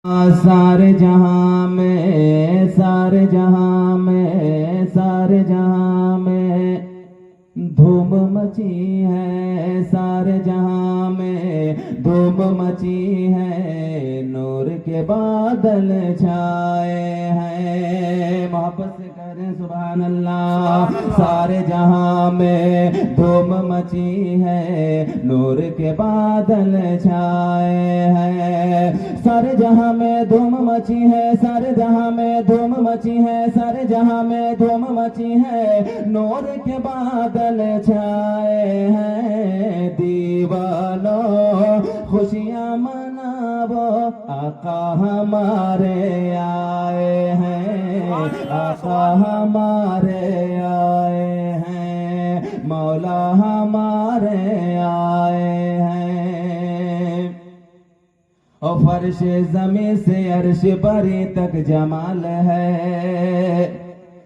सारे जहां में सारे जहां में सारे जहां में धूम मची है, सारे जहां में धूम मची है, नूर के बादल छाए हैं। मोहब्बत से करें सुभान अल्लाह। सारे जहां में धूम मची है, नूर के बादल छाए हैं। सारे जहां में धूम मची है, सारे जहां में धूम मची है, सारे जहां में धूम मची है, नूर के बादल छाए हैं। दीवानों खुशियां मनावो, आका हमारे आए हैं, आका हमारे आए हैं, मौला हमारे आए हैं। और फर्श ज़मीं से अर्श बरी तक जमाल है,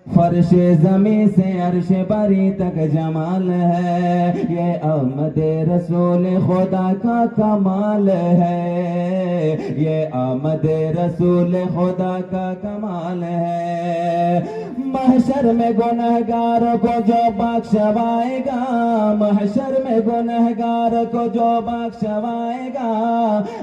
फर्श ज़मीं से अर्श बरी तक जमाल है। ये आमद रसूल खुदा का कमाल है, ये आमद रसूल खुदा का कमाल है। महशर में गुनहगार को जो बख्शवाएगा, महशर में गुनहगार को जो बख्शवाएगा,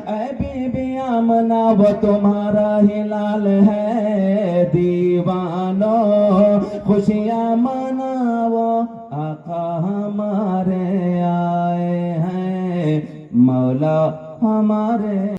ऐ बीबी आमना वो तुम्हारा ही लाल है। दीवानों खुशियां मनाओ, आका हमारे आए हैं, मौला हमारे